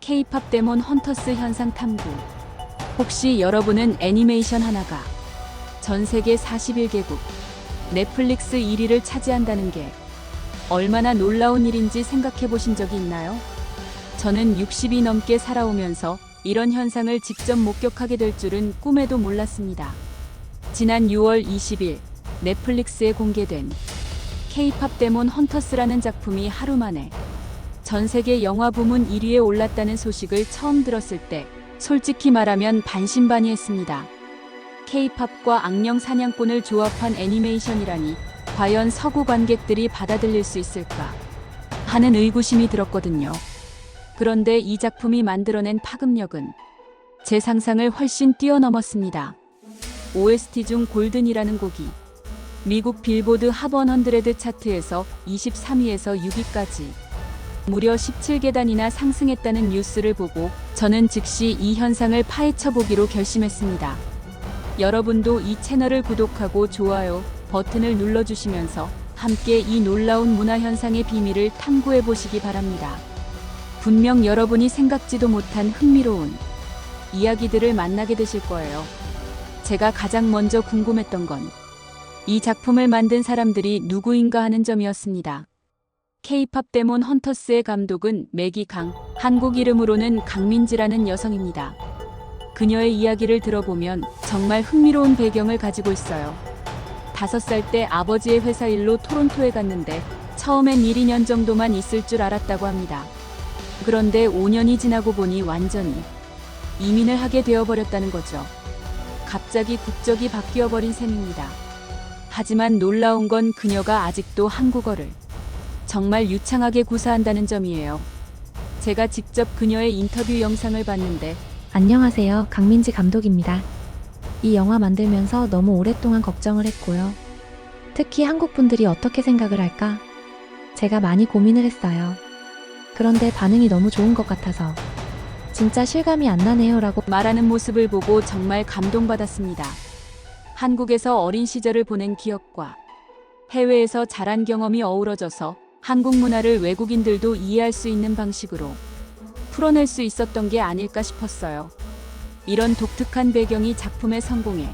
K-팝 데몬 헌터스 현상 탐구. 혹시 여러분은 애니메이션 하나가 전 세계 41개국 넷플릭스 1위를 차지한다는 게 얼마나 놀라운 일인지 생각해 보신 적이 있나요? 저는 60이 넘게 살아오면서 이런 현상을 직접 목격하게 될 줄은 꿈에도 몰랐습니다. 지난 6월 20일 넷플릭스에 공개된 K-팝 데몬 헌터스라는 작품이 하루 만에 전 세계 영화 부문 1위에 올랐다는 소식을 처음 들었을 때 솔직히 말하면 반신반의했습니다. K-팝과 악령 사냥꾼을 조합한 애니메이션이라니 과연 서구 관객들이 받아들일 수 있을까 하는 의구심이 들었거든요. 그런데 이 작품이 만들어낸 파급력은 제 상상을 훨씬 뛰어넘었습니다. OST 중 골든이라는 곡이 미국 빌보드 핫 100 차트에서 23위에서 6위까지 무려 17계단이나 상승했다는 뉴스를 보고 저는 즉시 이 현상을 파헤쳐 보기로 결심했습니다. 여러분도 이 채널을 구독하고 좋아요 버튼을 눌러주시면서 함께 이 놀라운 문화 현상의 비밀을 탐구해 보시기 바랍니다. 분명 여러분이 생각지도 못한 흥미로운 이야기들을 만나게 되실 거예요. 제가 가장 먼저 궁금했던 건 이 작품을 만든 사람들이 누구인가 하는 점이었습니다. K-팝 데몬 헌터스의 감독은 매기 강, 한국 이름으로는 강민지라는 여성입니다. 그녀의 이야기를 들어보면 정말 흥미로운 배경을 가지고 있어요. 5살 때 아버지의 회사 일로 토론토에 갔는데 처음엔 1, 2년 정도만 있을 줄 알았다고 합니다. 그런데 5년이 지나고 보니 완전히 이민을 하게 되어버렸다는 거죠. 갑자기 국적이 바뀌어버린 셈입니다. 하지만 놀라운 건 그녀가 아직도 한국어를 정말 유창하게 구사한다는 점이에요. 제가 직접 그녀의 인터뷰 영상을 봤는데 안녕하세요. 강민지 감독입니다. 이 영화 만들면서 너무 오랫동안 걱정을 했고요. 특히 한국 분들이 어떻게 생각을 할까? 제가 많이 고민을 했어요. 그런데 반응이 너무 좋은 것 같아서 진짜 실감이 안 나네요 라고 말하는 모습을 보고 정말 감동받았습니다. 한국에서 어린 시절을 보낸 기억과 해외에서 자란 경험이 어우러져서 한국 문화를 외국인들도 이해할 수 있는 방식으로 풀어낼 수 있었던 게 아닐까 싶었어요. 이런 독특한 배경이 작품의 성공에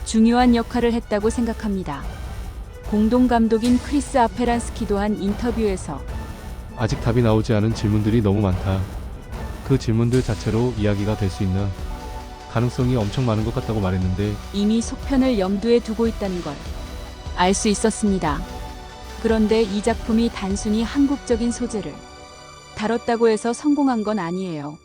중요한 역할을 했다고 생각합니다. 공동 감독인 크리스 아페란스키도 한 인터뷰에서 아직 답이 나오지 않은 질문들이 너무 많다. 그 질문들 자체로 이야기가 될 수 있는 가능성이 엄청 많은 것 같다고 말했는데 이미 속편을 염두에 두고 있다는 걸 알 수 있었습니다. 그런데 이 작품이 단순히 한국적인 소재를 다뤘다고 해서 성공한 건 아니에요.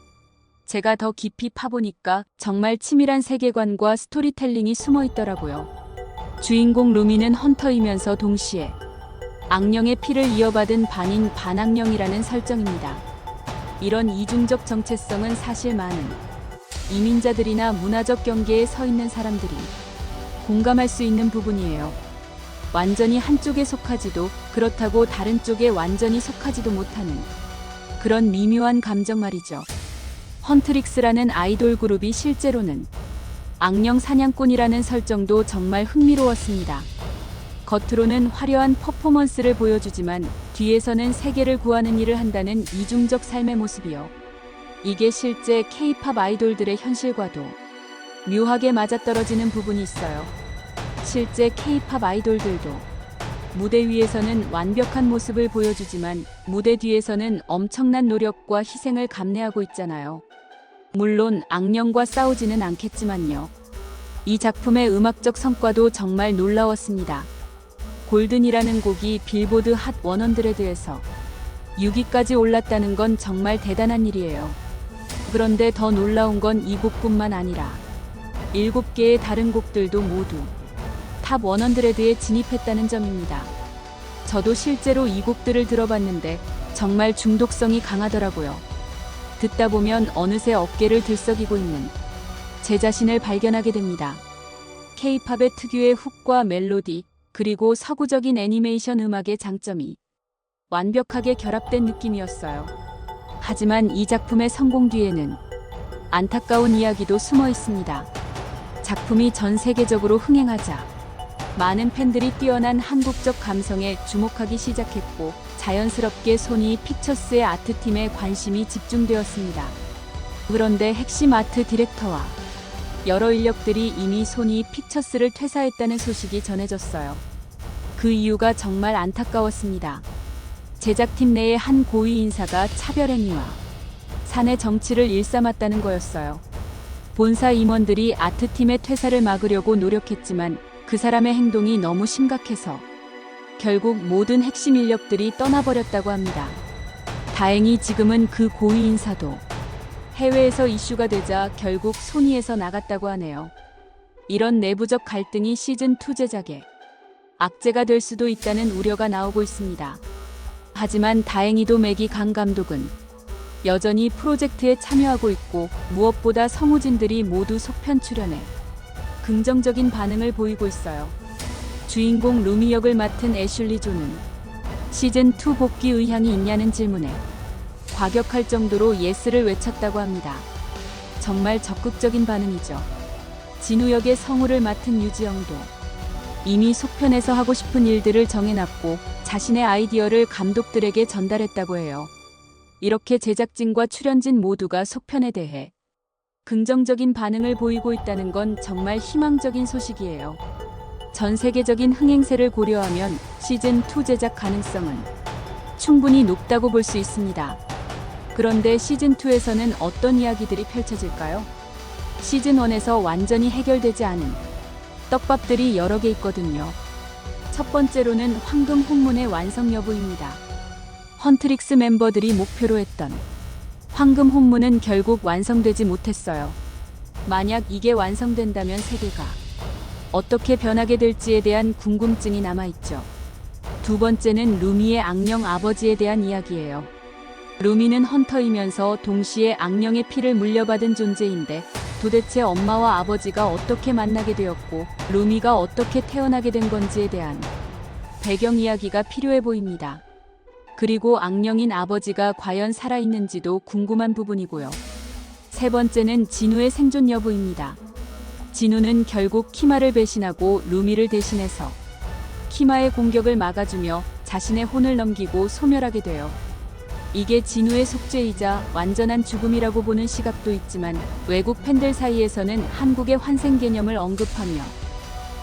제가 더 깊이 파보니까 정말 치밀한 세계관과 스토리텔링이 숨어 있더라고요. 주인공 루미는 헌터이면서 동시에 악령의 피를 이어받은 반인 반악령이라는 설정입니다. 이런 이중적 정체성은 사실 많은 이민자들이나 문화적 경계에 서 있는 사람들이 공감할 수 있는 부분이에요. 완전히 한쪽에 속하지도 그렇다고 다른 쪽에 완전히 속하지도 못하는 그런 미묘한 감정 말이죠. 헌트릭스라는 아이돌 그룹이 실제로는 악령 사냥꾼이라는 설정도 정말 흥미로웠습니다. 겉으로는 화려한 퍼포먼스를 보여주지만 뒤에서는 세계를 구하는 일을 한다는 이중적 삶의 모습이요. 이게 실제 K-팝 아이돌들의 현실과도 묘하게 맞아떨어지는 부분이 있어요. 실제 K-팝 아이돌들도 무대 위에서는 완벽한 모습을 보여주지만 무대 뒤에서는 엄청난 노력과 희생을 감내하고 있잖아요. 물론 악령과 싸우지는 않겠지만요. 이 작품의 음악적 성과도 정말 놀라웠습니다. 골든이라는 곡이 빌보드 핫 100에서 6위까지 올랐다는 건 정말 대단한 일이에요. 그런데 더 놀라운 건 이 곡뿐만 아니라 7개의 다른 곡들도 모두 탑 100에 진입했다는 점입니다. 저도 실제로 이 곡들을 들어봤는데 정말 중독성이 강하더라고요. 듣다 보면 어느새 어깨를 들썩이고 있는 제 자신을 발견하게 됩니다. K-팝의 특유의 훅과 멜로디, 그리고 서구적인 애니메이션 음악의 장점이 완벽하게 결합된 느낌이었어요. 하지만 이 작품의 성공 뒤에는 안타까운 이야기도 숨어 있습니다. 작품이 전 세계적으로 흥행하자 많은 팬들이 뛰어난 한국적 감성에 주목하기 시작했고 자연스럽게 소니 픽처스의 아트팀에 관심이 집중되었습니다. 그런데 핵심 아트 디렉터와 여러 인력들이 이미 소니 픽처스를 퇴사했다는 소식이 전해졌어요. 그 이유가 정말 안타까웠습니다. 제작팀 내의 한 고위 인사가 차별행위와 사내 정치를 일삼았다는 거였어요. 본사 임원들이 아트팀의 퇴사를 막으려고 노력했지만 그 사람의 행동이 너무 심각해서 결국 모든 핵심 인력들이 떠나버렸다고 합니다. 다행히 지금은 그 고위 인사도 해외에서 이슈가 되자 결국 소니에서 나갔다고 하네요. 이런 내부적 갈등이 시즌2 제작에 악재가 될 수도 있다는 우려가 나오고 있습니다. 하지만 다행히도 매기 강 감독은 여전히 프로젝트에 참여하고 있고 무엇보다 성우진들이 모두 속편 출연해 긍정적인 반응을 보이고 있어요. 주인공 루미 역을 맡은 애슐리 존은 시즌2 복귀 의향이 있냐는 질문에 과격할 정도로 예스를 외쳤다고 합니다. 정말 적극적인 반응이죠. 진우 역의 성우를 맡은 유지영도 이미 속편에서 하고 싶은 일들을 정해놨고 자신의 아이디어를 감독들에게 전달했다고 해요. 이렇게 제작진과 출연진 모두가 속편에 대해 긍정적인 반응을 보이고 있다는 건 정말 희망적인 소식이에요. 전 세계적인 흥행세를 고려하면 시즌2 제작 가능성은 충분히 높다고 볼 수 있습니다. 그런데 시즌2에서는 어떤 이야기들이 펼쳐질까요? 시즌1에서 완전히 해결되지 않은 떡밥들이 여러 개 있거든요. 첫 번째로는 황금 혼문의 완성 여부입니다. 헌트릭스 멤버들이 목표로 했던 황금 혼문은 결국 완성되지 못했어요. 만약 이게 완성된다면 세계가 어떻게 변하게 될지에 대한 궁금증이 남아있죠. 두 번째는 루미의 악령 아버지에 대한 이야기예요. 루미는 헌터이면서 동시에 악령의 피를 물려받은 존재인데 도대체 엄마와 아버지가 어떻게 만나게 되었고 루미가 어떻게 태어나게 된 건지에 대한 배경 이야기가 필요해 보입니다. 그리고 악령인 아버지가 과연 살아있는지도 궁금한 부분이고요. 세 번째는 진우의 생존 여부입니다. 진우는 결국 키마를 배신하고 루미를 대신해서 키마의 공격을 막아주며 자신의 혼을 넘기고 소멸하게 돼요. 이게 진우의 속죄이자 완전한 죽음이라고 보는 시각도 있지만 외국 팬들 사이에서는 한국의 환생 개념을 언급하며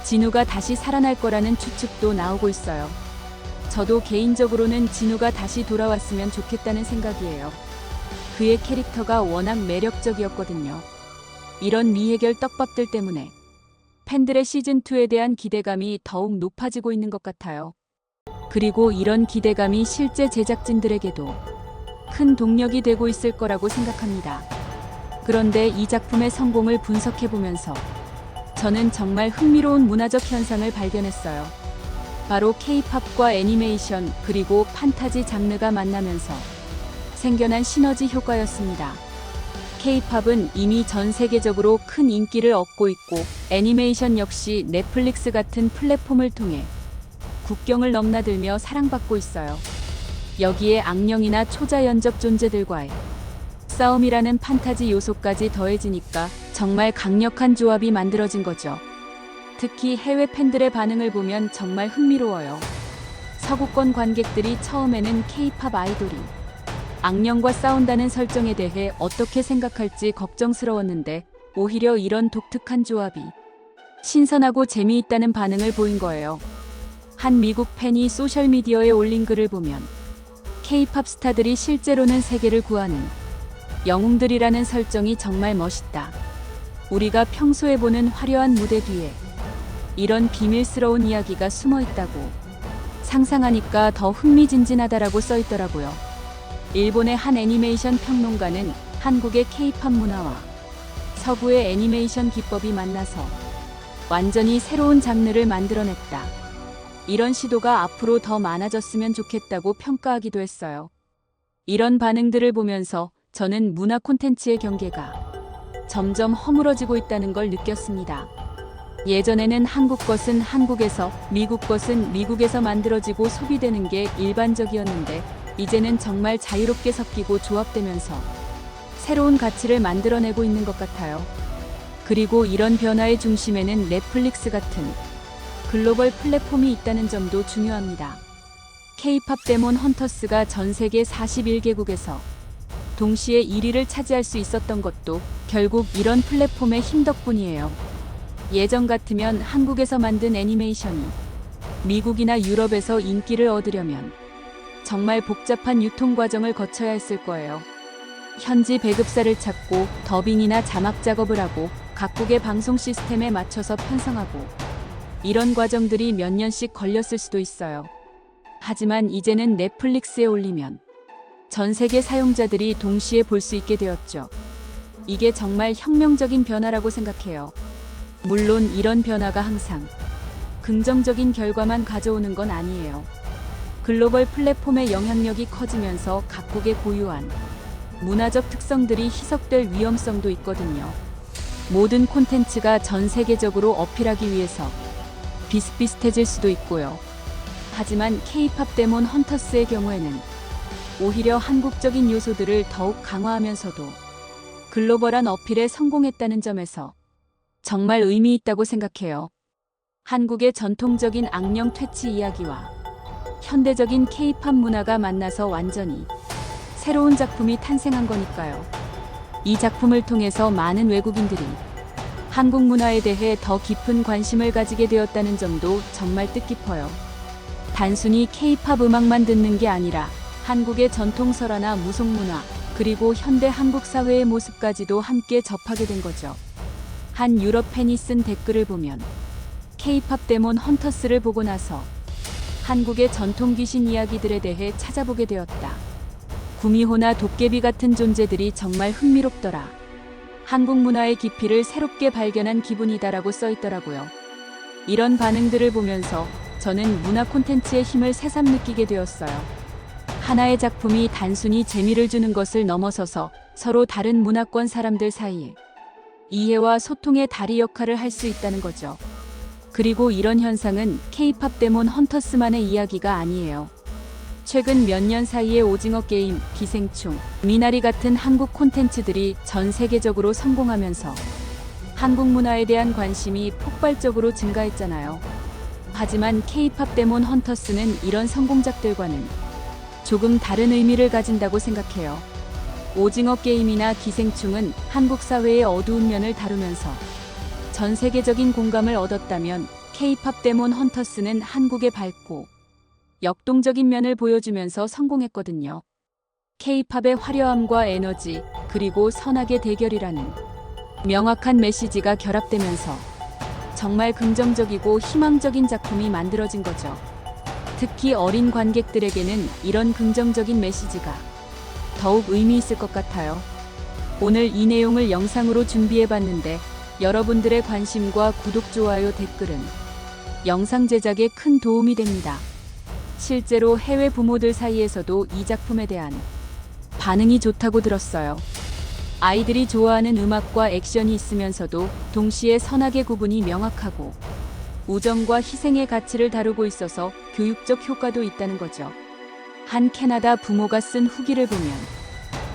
진우가 다시 살아날 거라는 추측도 나오고 있어요. 저도 개인적으로는 진우가 다시 돌아왔으면 좋겠다는 생각이에요. 그의 캐릭터가 워낙 매력적이었거든요. 이런 미해결 떡밥들 때문에 팬들의 시즌2에 대한 기대감이 더욱 높아지고 있는 것 같아요. 그리고 이런 기대감이 실제 제작진들에게도 큰 동력이 되고 있을 거라고 생각합니다. 그런데 이 작품의 성공을 분석해보면서 저는 정말 흥미로운 문화적 현상을 발견했어요. 바로 K-팝과 애니메이션 그리고 판타지 장르가 만나면서 생겨난 시너지 효과였습니다. K-팝은 이미 전 세계적으로 큰 인기를 얻고 있고 애니메이션 역시 넷플릭스 같은 플랫폼을 통해 국경을 넘나들며 사랑받고 있어요. 여기에 악령이나 초자연적 존재들과의 싸움이라는 판타지 요소까지 더해지니까 정말 강력한 조합이 만들어진 거죠. 특히 해외 팬들의 반응을 보면 정말 흥미로워요. 서구권 관객들이 처음에는 K-팝 아이돌이 악령과 싸운다는 설정에 대해 어떻게 생각할지 걱정스러웠는데 오히려 이런 독특한 조합이 신선하고 재미있다는 반응을 보인 거예요. 한 미국 팬이 소셜미디어에 올린 글을 보면 K-팝 스타들이 실제로는 세계를 구하는 영웅들이라는 설정이 정말 멋있다. 우리가 평소에 보는 화려한 무대 뒤에 이런 비밀스러운 이야기가 숨어 있다고 상상하니까 더 흥미진진하다라고 써 있더라고요. 일본의 한 애니메이션 평론가는 한국의 K-팝 문화와 서구의 애니메이션 기법이 만나서 완전히 새로운 장르를 만들어냈다. 이런 시도가 앞으로 더 많아졌으면 좋겠다고 평가하기도 했어요. 이런 반응들을 보면서 저는 문화 콘텐츠의 경계가 점점 허물어지고 있다는 걸 느꼈습니다. 예전에는 한국 것은 한국에서, 미국 것은 미국에서 만들어지고 소비되는 게 일반적이었는데 이제는 정말 자유롭게 섞이고 조합되면서 새로운 가치를 만들어내고 있는 것 같아요. 그리고 이런 변화의 중심에는 넷플릭스 같은 글로벌 플랫폼이 있다는 점도 중요합니다. K-팝 데몬 헌터스가 전 세계 41개국에서 동시에 1위를 차지할 수 있었던 것도 결국 이런 플랫폼의 힘 덕분이에요. 예전 같으면 한국에서 만든 애니메이션이 미국이나 유럽에서 인기를 얻으려면 정말 복잡한 유통 과정을 거쳐야 했을 거예요. 현지 배급사를 찾고 더빙이나 자막 작업을 하고 각국의 방송 시스템에 맞춰서 편성하고 이런 과정들이 몇 년씩 걸렸을 수도 있어요. 하지만 이제는 넷플릭스에 올리면 전 세계 사용자들이 동시에 볼 수 있게 되었죠. 이게 정말 혁명적인 변화라고 생각해요. 물론 이런 변화가 항상 긍정적인 결과만 가져오는 건 아니에요. 글로벌 플랫폼의 영향력이 커지면서 각국의 고유한 문화적 특성들이 희석될 위험성도 있거든요. 모든 콘텐츠가 전 세계적으로 어필하기 위해서 비슷비슷해질 수도 있고요. 하지만 K-팝 데몬 헌터스의 경우에는 오히려 한국적인 요소들을 더욱 강화하면서도 글로벌한 어필에 성공했다는 점에서 정말 의미 있다고 생각해요. 한국의 전통적인 악령 퇴치 이야기와 현대적인 K-팝 문화가 만나서 완전히 새로운 작품이 탄생한 거니까요. 이 작품을 통해서 많은 외국인들이 한국 문화에 대해 더 깊은 관심을 가지게 되었다는 점도 정말 뜻깊어요. 단순히 K-팝 음악만 듣는 게 아니라 한국의 전통 설화나 무속문화, 그리고 현대 한국 사회의 모습까지도 함께 접하게 된 거죠. 한 유럽 팬이 쓴 댓글을 보면 K-팝 데몬 헌터스를 보고 나서 한국의 전통 귀신 이야기들에 대해 찾아보게 되었다. 구미호나 도깨비 같은 존재들이 정말 흥미롭더라. 한국 문화의 깊이를 새롭게 발견한 기분이다라고 써있더라고요. 이런 반응들을 보면서 저는 문화 콘텐츠의 힘을 새삼 느끼게 되었어요. 하나의 작품이 단순히 재미를 주는 것을 넘어서서 서로 다른 문화권 사람들 사이에 이해와 소통의 다리 역할을 할 수 있다는 거죠. 그리고 이런 현상은 K-팝 데몬 헌터스만의 이야기가 아니에요. 최근 몇 년 사이에 오징어 게임, 기생충, 미나리 같은 한국 콘텐츠들이 전 세계적으로 성공하면서 한국 문화에 대한 관심이 폭발적으로 증가했잖아요. 하지만 K-팝 데몬 헌터스는 이런 성공작들과는 조금 다른 의미를 가진다고 생각해요. 오징어 게임이나 기생충은 한국 사회의 어두운 면을 다루면서 전 세계적인 공감을 얻었다면 K-팝 데몬 헌터스는 한국의 밝고 역동적인 면을 보여주면서 성공했거든요. K-팝의 화려함과 에너지, 그리고 선악의 대결이라는 명확한 메시지가 결합되면서 정말 긍정적이고 희망적인 작품이 만들어진 거죠. 특히 어린 관객들에게는 이런 긍정적인 메시지가 더욱 의미 있을 것 같아요. 오늘 이 내용을 영상으로 준비해봤는데 여러분들의 관심과 구독, 좋아요, 댓글은 영상 제작에 큰 도움이 됩니다. 실제로 해외 부모들 사이에서도 이 작품에 대한 반응이 좋다고 들었어요. 아이들이 좋아하는 음악과 액션이 있으면서도 동시에 선악의 구분이 명확하고 우정과 희생의 가치를 다루고 있어서 교육적 효과도 있다는 거죠. 한 캐나다 부모가 쓴 후기를 보면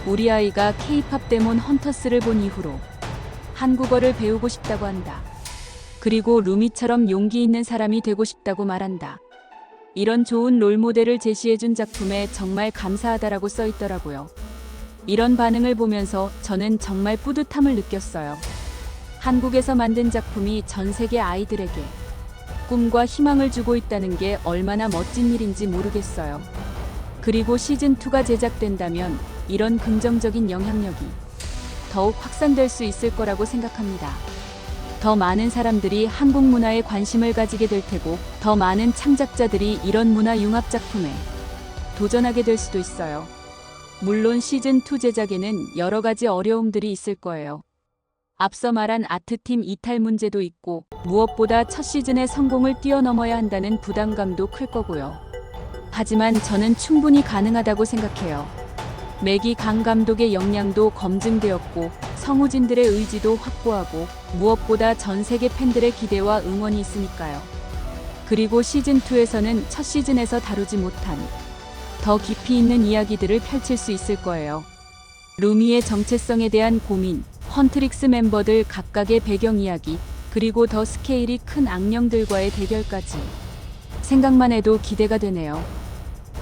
우리 아이가 K-팝 데몬 헌터스를 본 이후로 한국어를 배우고 싶다고 한다. 그리고 루미처럼 용기 있는 사람이 되고 싶다고 말한다. 이런 좋은 롤모델을 제시해준 작품에 정말 감사하다라고 써있더라고요. 이런 반응을 보면서 저는 정말 뿌듯함을 느꼈어요. 한국에서 만든 작품이 전 세계 아이들에게 꿈과 희망을 주고 있다는 게 얼마나 멋진 일인지 모르겠어요. 그리고 시즌2가 제작된다면 이런 긍정적인 영향력이 더욱 확산될 수 있을 거라고 생각합니다. 더 많은 사람들이 한국 문화에 관심을 가지게 될 테고 더 많은 창작자들이 이런 문화 융합 작품에 도전하게 될 수도 있어요. 물론 시즌2 제작에는 여러 가지 어려움들이 있을 거예요. 앞서 말한 아트팀 이탈 문제도 있고 무엇보다 첫 시즌의 성공을 뛰어넘어야 한다는 부담감도 클 거고요. 하지만 저는 충분히 가능하다고 생각해요. 매기 강 감독의 역량도 검증되었고 성우진들의 의지도 확고하고 무엇보다 전 세계 팬들의 기대와 응원이 있으니까요. 그리고 시즌2에서는 첫 시즌에서 다루지 못한 더 깊이 있는 이야기들을 펼칠 수 있을 거예요. 루미의 정체성에 대한 고민, 헌트릭스 멤버들 각각의 배경 이야기, 그리고 더 스케일이 큰 악령들과의 대결까지 생각만 해도 기대가 되네요.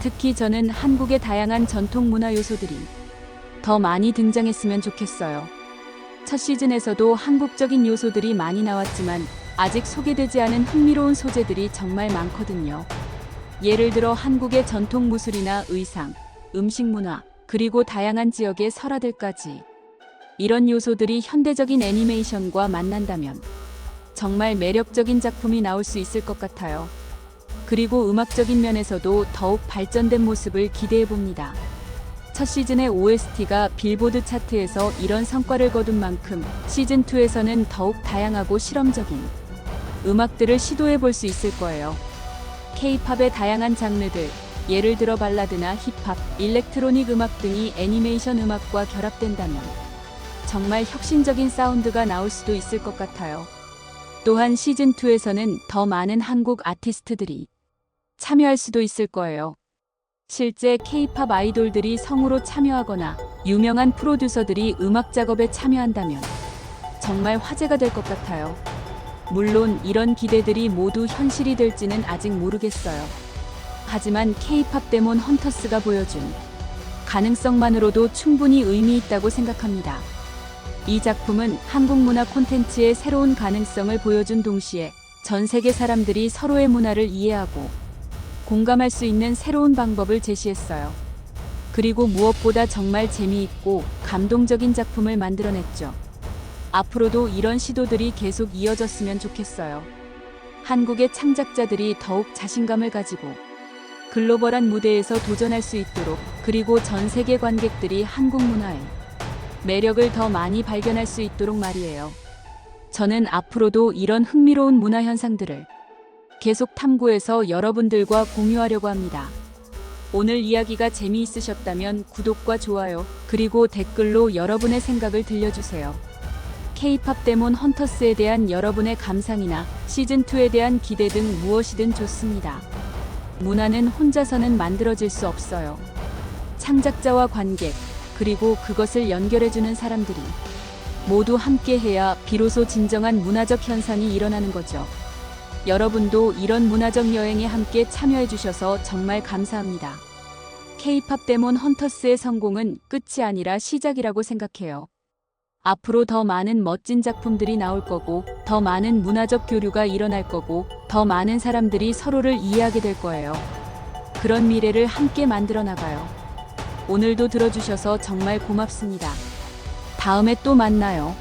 특히 저는 한국의 다양한 전통 문화 요소들이 더 많이 등장했으면 좋겠어요. 첫 시즌에서도 한국적인 요소들이 많이 나왔지만 아직 소개되지 않은 흥미로운 소재들이 정말 많거든요. 예를 들어 한국의 전통 무술이나 의상, 음식 문화, 그리고 다양한 지역의 설화들까지. 이런 요소들이 현대적인 애니메이션과 만난다면 정말 매력적인 작품이 나올 수 있을 것 같아요. 그리고 음악적인 면에서도 더욱 발전된 모습을 기대해 봅니다. 첫 시즌의 OST가 빌보드 차트에서 이런 성과를 거둔 만큼 시즌2에서는 더욱 다양하고 실험적인 음악들을 시도해 볼 수 있을 거예요. K-팝의 다양한 장르들, 예를 들어 발라드나 힙합, 일렉트로닉 음악 등이 애니메이션 음악과 결합된다면 정말 혁신적인 사운드가 나올 수도 있을 것 같아요. 또한 시즌2에서는 더 많은 한국 아티스트들이 참여할 수도 있을 거예요. 실제 K-팝 아이돌들이 성우로 참여하거나 유명한 프로듀서들이 음악 작업에 참여한다면 정말 화제가 될 것 같아요. 물론 이런 기대들이 모두 현실이 될지는 아직 모르겠어요. 하지만 K-팝 데몬 헌터스가 보여준 가능성만으로도 충분히 의미 있다고 생각합니다. 이 작품은 한국 문화 콘텐츠의 새로운 가능성을 보여준 동시에 전 세계 사람들이 서로의 문화를 이해하고 공감할 수 있는 새로운 방법을 제시했어요. 그리고 무엇보다 정말 재미있고 감동적인 작품을 만들어냈죠. 앞으로도 이런 시도들이 계속 이어졌으면 좋겠어요. 한국의 창작자들이 더욱 자신감을 가지고 글로벌한 무대에서 도전할 수 있도록, 그리고 전 세계 관객들이 한국 문화의 매력을 더 많이 발견할 수 있도록 말이에요. 저는 앞으로도 이런 흥미로운 문화 현상들을 계속 탐구해서 여러분들과 공유하려고 합니다. 오늘 이야기가 재미있으셨다면 구독과 좋아요, 그리고 댓글로 여러분의 생각을 들려주세요. K-팝 데몬 헌터스에 대한 여러분의 감상이나 시즌2에 대한 기대 등 무엇이든 좋습니다. 문화는 혼자서는 만들어질 수 없어요. 창작자와 관객, 그리고 그것을 연결해주는 사람들이 모두 함께해야 비로소 진정한 문화적 현상이 일어나는 거죠. 여러분도 이런 문화적 여행에 함께 참여해주셔서 정말 감사합니다. K-팝 데몬 헌터스의 성공은 끝이 아니라 시작이라고 생각해요. 앞으로 더 많은 멋진 작품들이 나올 거고, 더 많은 문화적 교류가 일어날 거고, 더 많은 사람들이 서로를 이해하게 될 거예요. 그런 미래를 함께 만들어 나가요. 오늘도 들어주셔서 정말 고맙습니다. 다음에 또 만나요.